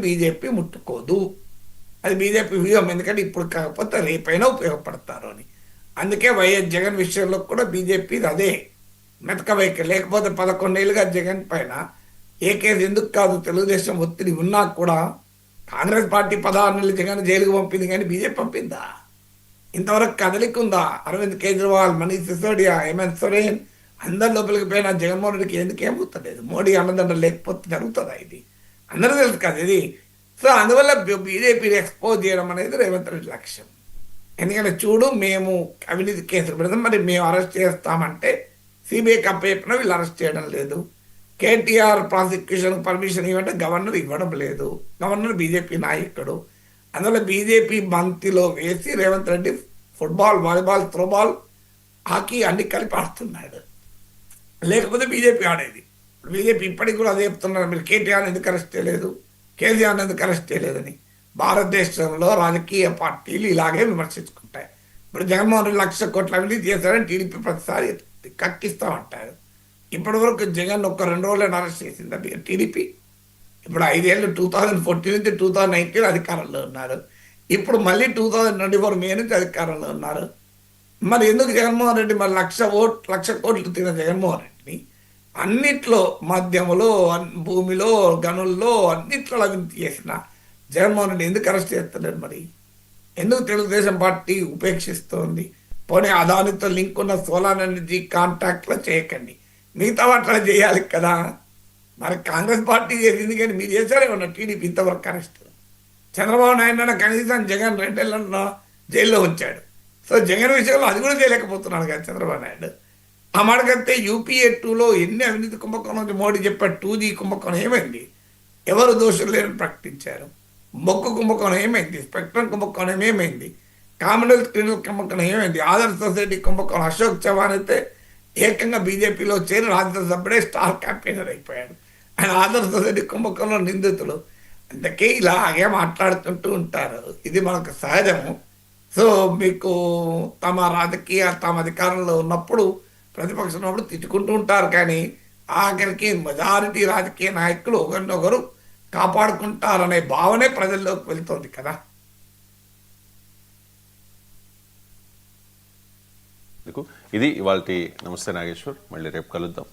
BJP ముట్టుకోదు. అది BJP వ్యూహం. ఎందుకంటే ఇప్పుడు కాకపోతే రేపైనా ఉపయోగపడతారు అని. అందుకే వైఎస్ జగన్ విషయంలో కూడా బీజేపీ అదే మెతక వైఖరి. లేకపోతే 11 ఏళ్ళుగా జగన్ పైన ఏ కేసు ఎందుకు కాదు, తెలుగుదేశం ఒత్తిడి ఉన్నా కూడా కాంగ్రెస్ పార్టీ 16 నెలలు జగన్ జైలుకు పంపింది, కానీ బీజేపీ పంపిందా? ఇంతవరకు కదలిక ఉందా? అరవింద్ కేజ్రీవాల్, మనీష్ సిసోడియా, హేమంత్ సోరెన్ అందరి లోపలికి పోయినా జగన్మోహన్ రెడ్డికి ఎందుకు ఏమవుతలేదు? మోడీ అన్నదండలు లేకపోతే జరుగుతుందా? ఇది అందరూ తెలుసు కదా ఇది. సో అందువల్ల బీజేపీని ఎక్స్పోజ్ చేయడం అనేది రేవంత్ రెడ్డి లక్ష్యం. ఎందుకంటే చూడు, మేము అవినీతి కేసులు పెడతాం, మరి మేము అరెస్ట్ చేస్తామంటే సిబిఐకి అప్పచెప్పినా వీళ్ళు అరెస్ట్ చేయడం లేదు. కేటీఆర్ ప్రాసిక్యూషన్ పర్మిషన్ ఇవ్వంటే గవర్నర్ ఇవ్వడం లేదు. గవర్నర్ బీజేపీ నాయకుడు. అందువల్ల బీజేపీ బంతిలో వేసి Revanth Reddy football, volleyball, throwball, hockey అన్ని కలిపి ఆడుతున్నాడు. లేకపోతే బీజేపీ ఆడేది. బీజేపీ ఇప్పటికి కూడా అదే చెప్తున్నారు, మీరు కేటీఆర్ ఎందుకు అరెస్ట్ చేయలేదు, కేసీఆర్ ఎందుకు అరెస్ట్ చేయలేదని. భారతదేశంలో రాజకీయ పార్టీలు ఇలాగే విమర్శించుకుంటాయి. ఇప్పుడు జగన్మోహన్ రెడ్డి 1,00,000 కోట్ల అవినీతి చేశారని టీడీపీ ప్రతిసారి కక్కిస్తామంటారు. ఇప్పటి వరకు జగన్ ఒక 2 రోజులను అరెస్ట్ చేసింది టీడీపీ. ఇప్పుడు 5 ఏళ్ళు 2014 నుంచి 2019 అధికారంలో ఉన్నారు. ఇప్పుడు మళ్ళీ 2024 మే నుంచి అధికారంలో ఉన్నారు. మరి ఎందుకు జగన్మోహన్ రెడ్డి మరి 1,00,000 కోట్లు తిన జగన్మోహన్ రెడ్డిని అన్నిట్లో, మద్యములో, భూమిలో, గనుల్లో అన్నిట్లో అవినీతి చేసిన జగన్మోహన్ రెడ్డి ఎందుకు అరెస్ట్ చేస్తలేరు? మరి ఎందుకు తెలుగుదేశం పార్టీ ఉపేక్షిస్తోంది? పోనీ అదానితో లింక్ ఉన్న సోలార్ ఎనర్జీ కాంట్రాక్ట్లో చేయకండి, మిగతా వాటిలో చేయాలి కదా. మరి కాంగ్రెస్ పార్టీ చేసింది, కానీ మీరు చేశారేమన్నా టీడీపీ ఇంతవరకు అరెస్ట్? చంద్రబాబు నాయుడు కనీసం జగన్ 2 ఏళ్ళలో జైల్లో ఉంచాడు. సో జగన్ విషయంలో అది కూడా చేయలేకపోతున్నాడు కదా చంద్రబాబు నాయుడు. ఆ మాటకంటే యూపీఏ 2లో ఎన్ని అవినీతి కుంభకోణం మోడీ చెప్పాడు. 2G కుంభకోణం ఏమైంది? ఎవరు దోషులు లేరని ప్రకటించారు. బొక్కు కుంభకోణం ఏమైంది? స్పెక్ట్రమ్ కుంభకోణం ఏమైంది? కామన్వెల్త్ క్లినిక్ కుంభకోణం ఏమైంది? ఆదర్శ సొసైటీ కుంభకోణం. అశోక్ చవాన్ అయితే ఏకంగా బీజేపీలో చేరి రాజ్యసభ్యుడే స్టార్ క్యాంపెయినర్ అయిపోయాడు. ఆయన ఆదర్శ సొసైటీ కుంభకోణంలో నిందితులు. అందుకే ఇలాగే మాట్లాడుతుంటూ ఉంటారు. ఇది మనకు సహజము. సో మీకు తమ అధికారంలో ఉన్నప్పుడు, ప్రతిపక్షం ఉన్నప్పుడు తిట్టుకుంటూ ఉంటారు, కానీ ఆఖరికి మెజారిటీ రాజకీయ నాయకులు ఒకరినొకరు కాపాడుకుంటారనే భావనే ప్రజల్లోకి వెళ్తుంది కదా. ఇది ఇవాల్టి నమస్తే నాగేశ్వర్. మళ్ళీ రేపు కలుద్దాం.